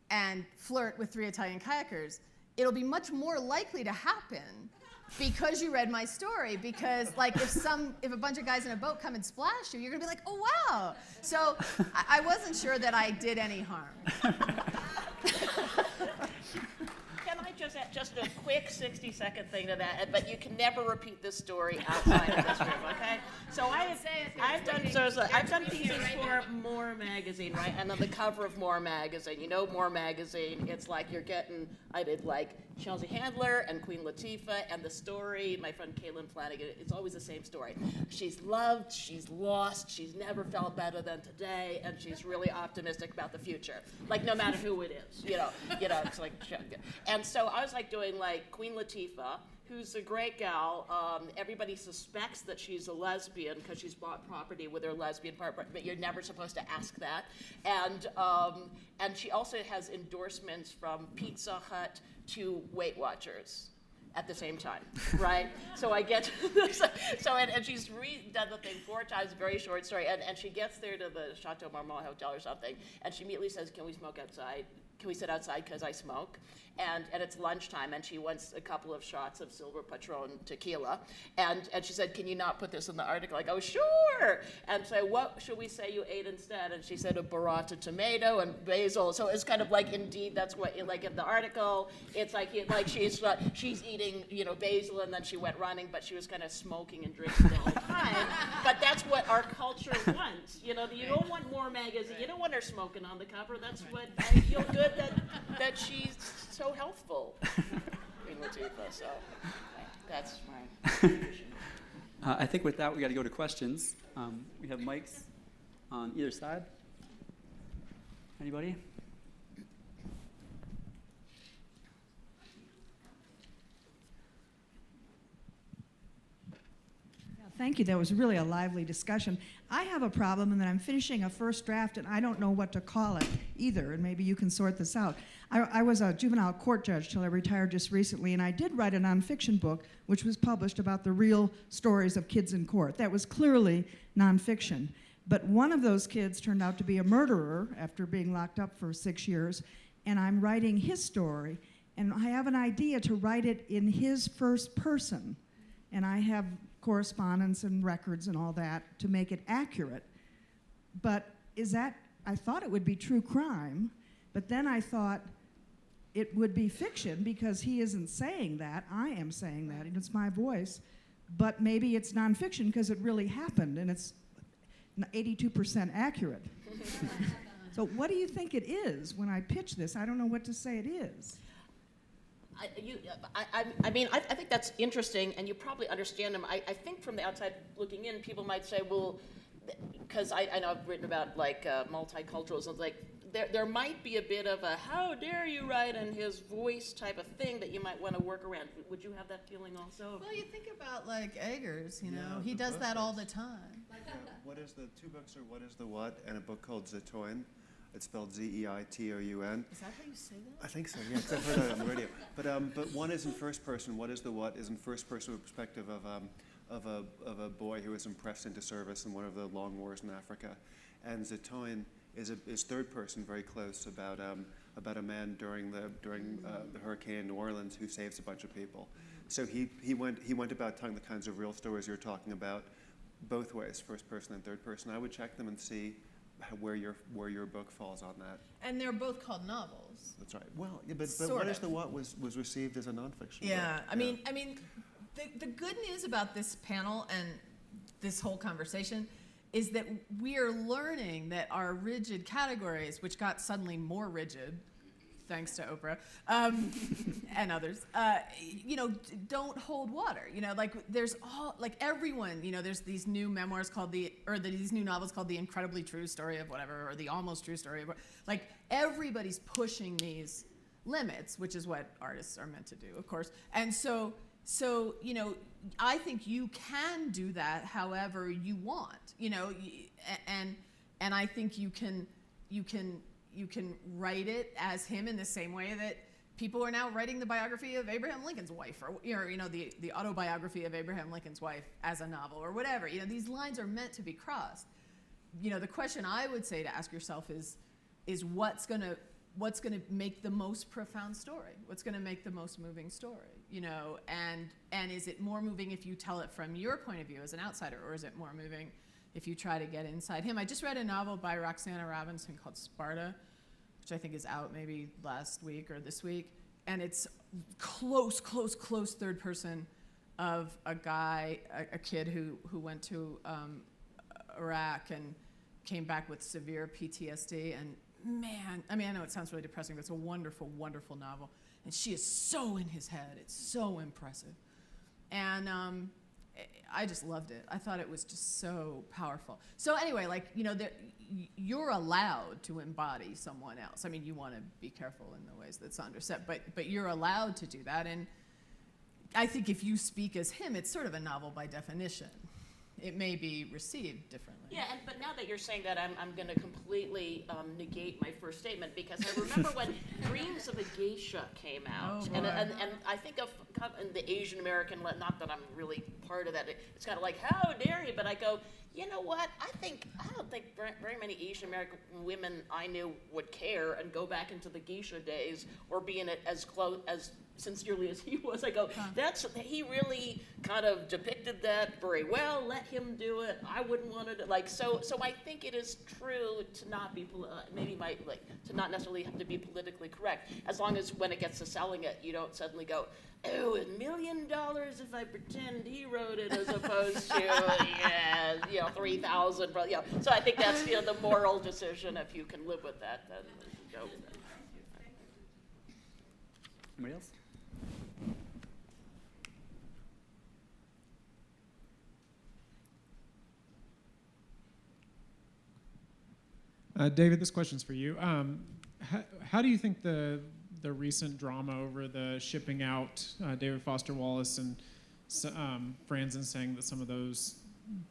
and flirt with 3 Italian kayakers, it'll be much more likely to happen because you read my story. Because if a bunch of guys in a boat come and splash you, you're gonna be like, oh wow. So I wasn't sure that I did any harm. Can I just a quick 60-second thing to that? But you can never repeat this story outside of this room, okay? So I've done pieces for More magazine, right? And on the cover of More magazine, More magazine, it's like I did Chelsea Handler and Queen Latifah, and the story, my friend Caitlin Flanagan, it's always the same story. She's loved, she's lost, she's never felt better than today, and she's really optimistic about the future. No matter who it is, it's like, and so I was doing Queen Latifah, who's a great gal. Everybody suspects that she's a lesbian because she's bought property with her lesbian partner, but you're never supposed to ask that. And she also has endorsements from Pizza Hut to Weight Watchers at the same time, right? So I get and she's redone the thing 4 times, very short story, and she gets there to the Chateau Marmont Hotel or something, and she immediately says, can we smoke outside? Can we sit outside because I smoke? And it's lunchtime, and she wants a couple of shots of Silver Patron tequila. And she said, can you not put this in the article? I go, sure. And so what should we say you ate instead? And she said a burrata tomato and basil. So it's kind of indeed, that's what, in the article, it's she's eating, basil, and then she went running, but she was kind of smoking and drinking the whole time. But that's what our culture wants. You don't want More magazine. You don't want her smoking on the cover. That's what I feel good that she's so healthful. Queen Latifah, so that's my contribution. I think with that, we got to go to questions. We have mics on either side. Anybody? Thank you. That was really a lively discussion. I have a problem in that I'm finishing a first draft and I don't know what to call it either, and maybe you can sort this out. I was a juvenile court judge till I retired just recently, and I did write a nonfiction book which was published about the real stories of kids in court. That was clearly nonfiction. But one of those kids turned out to be a murderer after being locked up for 6 years, and I'm writing his story, and I have an idea to write it in his first person, and I have correspondence and records and all that to make it accurate. But I thought it would be true crime, but then I thought it would be fiction because he isn't saying that, I am saying that, and it's my voice, but maybe it's nonfiction because it really happened, and 82% accurate. So what do you think it is when I pitch this? I don't know what to say it is. I mean, I think that's interesting, and you probably understand him. I think from the outside looking in, people might say, well, because I know I've written about like multiculturalism, like there might be a bit of a how dare you write in his voice type of thing that you might want to work around. Would you have that feeling also? Well, you think about like Eggers, you know, Yeah, he the does that all the books. time. What is the two books are What is the What and a book called Zetoin. It's spelled Zeitoun. Is that how you say that? I think so, yeah, 'cause I've heard that on the radio. But one is in first person. What is the What is in first person perspective of a boy who was impressed into service in one of the long wars in Africa, and Zetoin is third person, very close, about a man during the hurricane in New Orleans who saves a bunch of people. So he went about telling the kinds of real stories you're talking about, both ways, first person and third person. I would check them and see where your book falls on that. And they're both called novels. That's right. Well, yeah, but Sort What of. is the What was received as a nonfiction Yeah, book. I mean, the good news about this panel and this whole conversation is that we are learning that our rigid categories, which got suddenly more rigid, thanks to Oprah and others, don't hold water. You know, like there's everyone. You know, there's these new memoirs called these new novels called The Incredibly True Story of whatever, or The Almost True Story of what. Like everybody's pushing these limits, which is what artists are meant to do, of course. And so you know, I think you can do that however you want. You know, and I think you can write it as him in the same way that people are now writing the biography of Abraham Lincoln's wife, or the autobiography of Abraham Lincoln's wife as a novel, or whatever. You know, these lines are meant to be crossed. You know, the question I would say to ask yourself is what's gonna make the most profound story? What's gonna make the most moving story? You know, and is it more moving if you tell it from your point of view as an outsider, or is it more moving if you try to get inside him? I just read a novel by Roxana Robinson called Sparta, which I think is out maybe last week or this week. And it's close third person of a guy, a kid who went to Iraq and came back with severe PTSD. And man, I mean, I know it sounds really depressing, but it's a wonderful, wonderful novel. And she is so in his head. It's so impressive. And I just loved it. I thought it was just so powerful. So anyway, like, you know, you're allowed to embody someone else. I mean, you want to be careful in the ways that Sandra said, but you're allowed to do that. And I think if you speak as him, it's sort of a novel by definition. It may be received differently. Yeah, but now that you're saying that, I'm going to completely negate my first statement, because I remember when Dreams of a Geisha came out, Oh, and boy. I think of the Asian American, not that I'm really part of that, it's kind of like, how dare you, but I go, you know what, I don't think very many Asian American women I knew would care and go back into the geisha days or be in it as close, as sincerely as he was. I go, he really kind of depicted that very well. Let him do it. I wouldn't want to like. So I think it is true to not be to not necessarily have to be politically correct, as long as when it gets to selling it, you don't suddenly go, oh, $1 million if I pretend he wrote it, as opposed to 3,000. So I think that's the moral decision. If you can live with that, then go with it. Anybody else? David, this question's for you. How do you think the recent drama over the shipping out David Foster Wallace and Franzen saying that some of those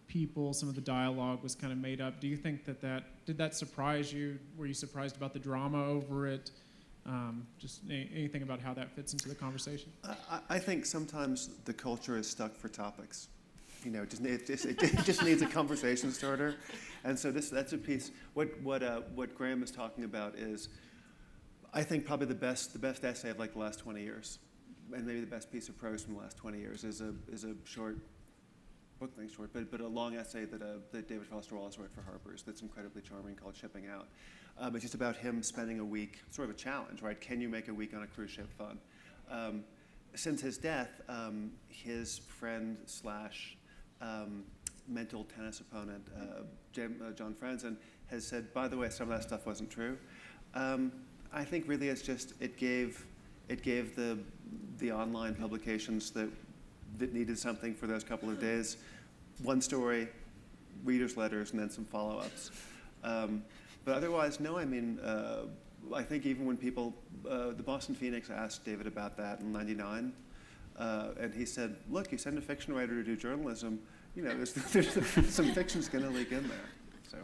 people, some of the dialogue was kind of made up, do you think did that surprise you? Were you surprised about the drama over it? Just anything about how that fits into the conversation? I think sometimes the culture is stuck for topics. You know, it just needs a conversation starter, and so that's a piece. What Graham is talking about is, I think probably the best essay of like the last 20 years, and maybe the best piece of prose from the last 20 years is a short book, but a long essay that David Foster Wallace wrote for Harper's that's incredibly charming, called Shipping Out. It's just about him spending a week, sort of a challenge, right? Can you make a week on a cruise ship fun? Since his death, his friend mental tennis opponent, John Franzen, has said, by the way, some of that stuff wasn't true. I think really it's just, it gave the online publications that needed something for those couple of days, one story, readers' letters, and then some follow-ups. But otherwise, no, I mean, I think even when people, the Boston Phoenix asked David about that in '99, and he said, look, you send a fiction writer to do journalism, you know, there's some fiction's going to leak in there. So.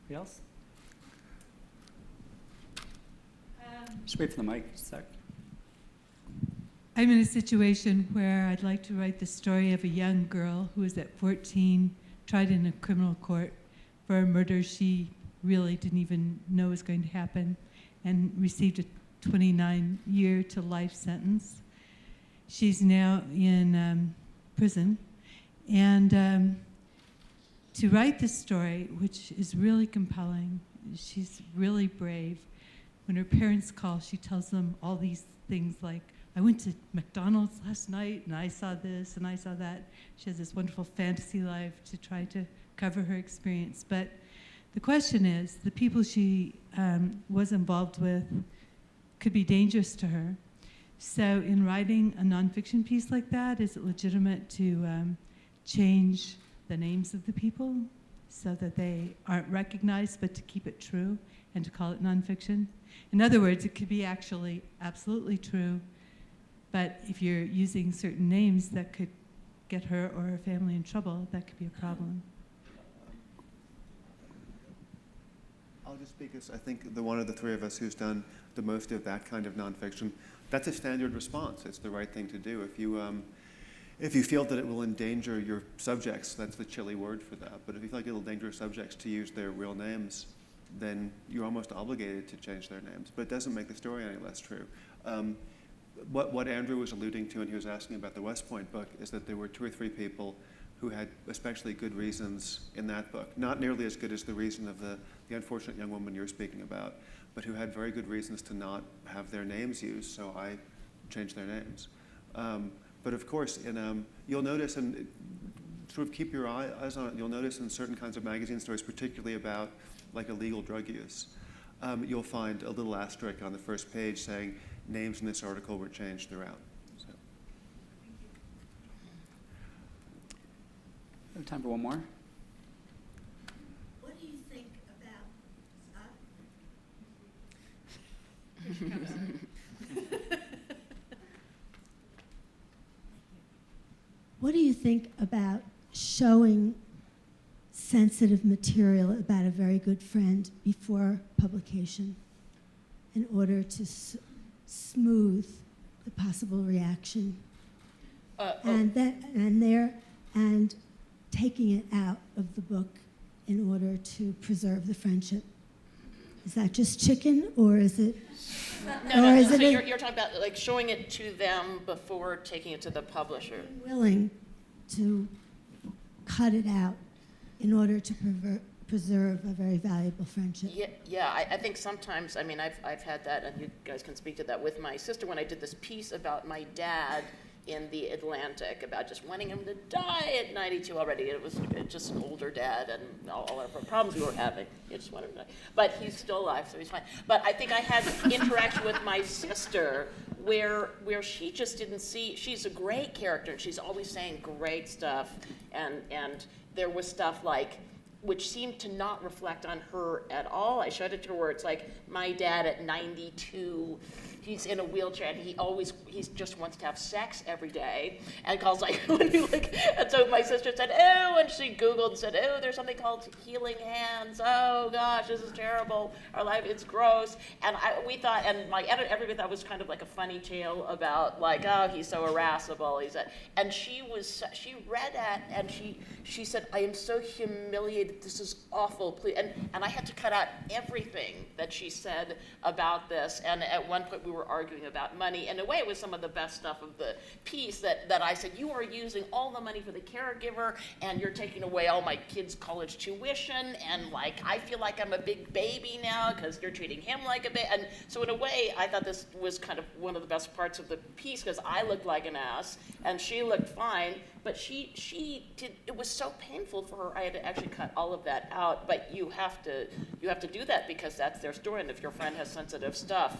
Anybody else? Just wait for the mic, just a sec. I'm in a situation where I'd like to write the story of a young girl who was at 14, tried in a criminal court for a murder she really didn't even know was going to happen, and received a 29-year to life sentence. She's now in prison. And to write this story, which is really compelling, she's really brave. When her parents call, she tells them all these things like, I went to McDonald's last night and I saw this and I saw that. She has this wonderful fantasy life to try to cover her experience. But the question is, the people she was involved with could be dangerous to her. So in writing a nonfiction piece like that, is it legitimate to change the names of the people so that they aren't recognized, but to keep it true and to call it nonfiction? In other words, it could be actually absolutely true, but if you're using certain names that could get her or her family in trouble, that could be a problem. I'll just speak as I think the one of the three of us who's done the most of that kind of nonfiction. That's a standard response. It's the right thing to do. If you feel that it will endanger your subjects, that's the chilly word for that. But if you feel like it'll endanger subjects to use their real names, then you're almost obligated to change their names. But it doesn't make the story any less true. What Andrew was alluding to when he was asking about the West Point book is that there were 2 or 3 people who had especially good reasons in that book, not nearly as good as the reason of the unfortunate young woman you're speaking about, but who had very good reasons to not have their names used, so I changed their names. But of course, you'll notice, and sort of keep your eyes on it, you'll notice in certain kinds of magazine stories, particularly about like illegal drug use, you'll find a little asterisk on the first page saying names in this article were changed throughout. So. We have time for one more. What do you think about... What do you think about showing sensitive material about a very good friend before publication in order to smooth the possible reaction, and taking it out of the book in order to preserve the friendship? Is that just chicken, or is it? No. So you're talking about like showing it to them before taking it to the publisher. Willing to cut it out in order to preserve a very valuable friendship. Yeah. I think sometimes, I mean, I've had that, and you guys can speak to that with my sister when I did this piece about my dad in the Atlantic about just wanting him to die at 92 already. It was just an older dad and all of the problems we were having. He just wanted him to die. But he's still alive, so he's fine. But I think I had interaction with my sister where she just didn't see, she's a great character and she's always saying great stuff, and there was stuff like, which seemed to not reflect on her at all. I showed it to her where it's like, my dad at 92, he's in a wheelchair and he just wants to have sex every day. And calls like, and so my sister said, oh, and she Googled and said, oh, there's something called healing hands. Oh gosh, this is terrible. Our life, it's gross. And we thought, and my editor, everybody thought it was kind of like a funny tale about like, oh, he's so irascible. He said, and she read that and she said, I am so humiliated. This is awful. Please. And I had to cut out everything that she said about this. And at one point we were arguing about money. In a way, it was some of the best stuff of the piece that I said, you are using all the money for the character caregiver, and you're taking away all my kids' college tuition, and like I feel like I'm a big baby now because you're treating him like a baby. And so in a way, I thought this was kind of one of the best parts of the piece because I looked like an ass and she looked fine, but she did. It was so painful for her. I had to actually cut all of that out. But you have to do that because that's their story. And if your friend has sensitive stuff,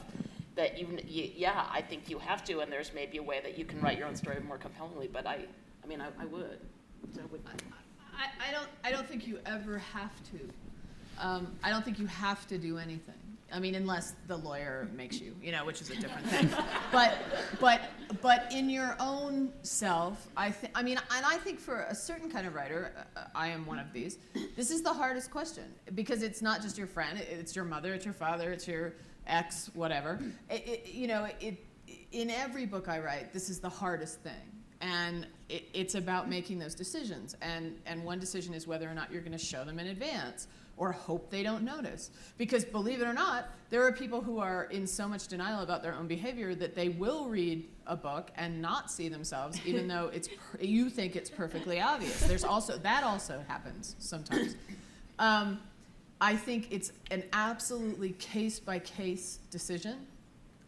that yeah, I think you have to. And there's maybe a way that you can write your own story more compellingly. But I would. So I would. I don't think you ever have to. I don't think you have to do anything. I mean, unless the lawyer makes you, which is a different thing. But in your own self, I think for a certain kind of writer, I am one of these. This is the hardest question because it's not just your friend; it's your mother, it's your father, it's your ex, whatever. In every book I write, this is the hardest thing. And it's about making those decisions. And one decision is whether or not you're going to show them in advance or hope they don't notice. Because believe it or not, there are people who are in so much denial about their own behavior that they will read a book and not see themselves, even though you think it's perfectly obvious. That also happens sometimes. I think it's an absolutely case-by-case decision.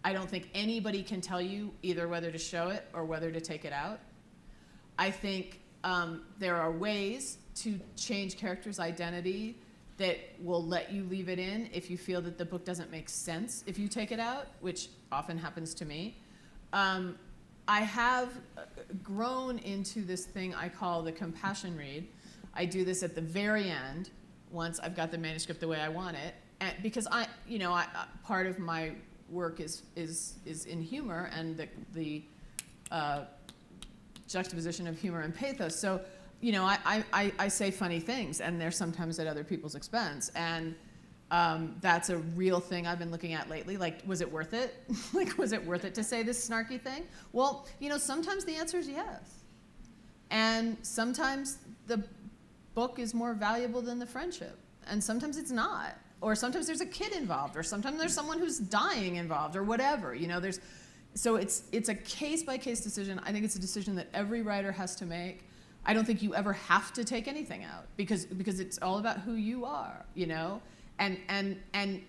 I don't think anybody can tell you either whether to show it or whether to take it out. I think there are ways to change characters' identity that will let you leave it in if you feel that the book doesn't make sense if you take it out, which often happens to me. I have grown into this thing I call the compassion read. I do this at the very end, once I've got the manuscript the way I want it, and because part of my work is in humor and the juxtaposition of humor and pathos. So, I say funny things, and they're sometimes at other people's expense, and that's a real thing I've been looking at lately. Like, was it worth it? Was it worth it to say this snarky thing? Well, sometimes the answer is yes, and sometimes the book is more valuable than the friendship, and sometimes it's not. Or sometimes there's a kid involved, or sometimes there's someone who's dying involved, or whatever. So it's a case-by-case decision. I think it's a decision that every writer has to make. I don't think you ever have to take anything out because it's all about who you are, and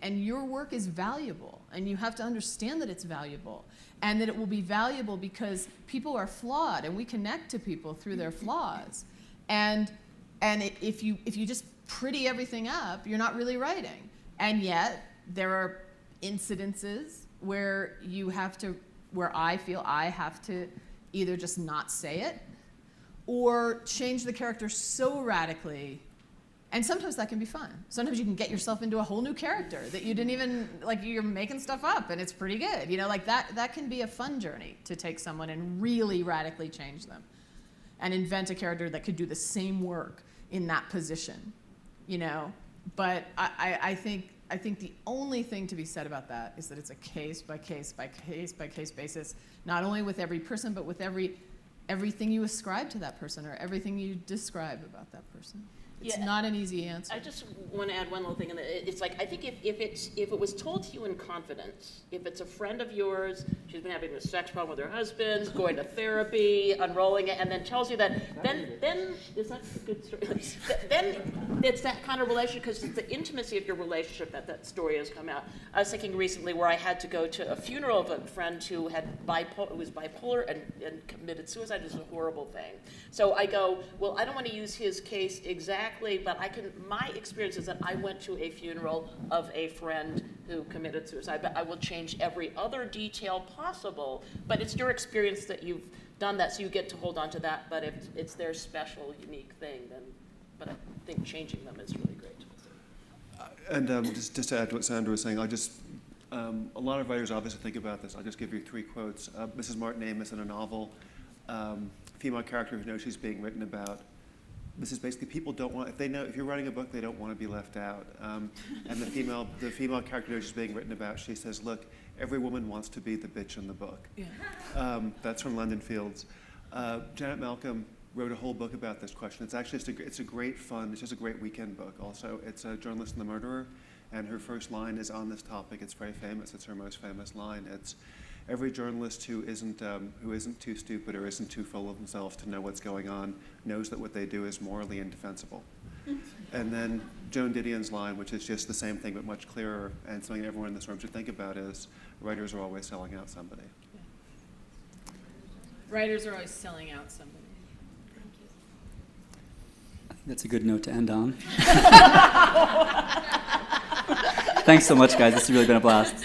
your work is valuable, and you have to understand that it's valuable, and that it will be valuable because people are flawed, and we connect to people through their flaws, and if you just pretty everything up, you're not really writing. And yet, there are incidences where I feel I have to either just not say it or change the character so radically. And sometimes that can be fun. Sometimes you can get yourself into a whole new character that you didn't even, you're making stuff up and it's pretty good. That can be a fun journey to take someone and really radically change them and invent a character that could do the same work in that position. But I think the only thing to be said about that is that it's a case by case by case by case basis, not only with every person, but with everything you ascribe to that person or everything you describe about that person. It's not an easy answer. I just want to add one little thing. And it's like, I think if it was told to you in confidence, if it's a friend of yours, she's been having a sex problem with her husband, going to therapy, unrolling it, and then tells you that, then is that a good story? Then it's that kind of relationship, because it's the intimacy of your relationship that story has come out. I was thinking recently where I had to go to a funeral of a friend who was bipolar and committed suicide. It was a horrible thing. So I go, well, I don't want to use his case exactly, but my experience is that I went to a funeral of a friend who committed suicide, but I will change every other detail possible. But it's your experience that you've done that, so you get to hold on to that. But if it's their special, unique thing, but I think changing them is really great. And just to add to what Sandra was saying, a lot of writers obviously think about this. I'll just give you 3 quotes. Mrs. Martin Amis in a novel, female character who knows she's being written about. This is basically people don't want, if you're writing a book, they don't want to be left out. And the female character knows she's being written about. She says, look, every woman wants to be the bitch in the book. Yeah. That's from London Fields. Janet Malcolm wrote a whole book about this question. It's actually it's a great fun, it's just a great weekend book. Also, it's a journalist and the murderer, and her first line is on this topic. It's very famous. It's her most famous line. every journalist who isn't too stupid or isn't too full of themselves to know what's going on knows that what they do is morally indefensible. And then Joan Didion's line, which is just the same thing but much clearer, and something everyone in this room should think about, is writers are always selling out somebody. Writers are always selling out somebody. That's a good note to end on. Thanks so much, guys. This has really been a blast.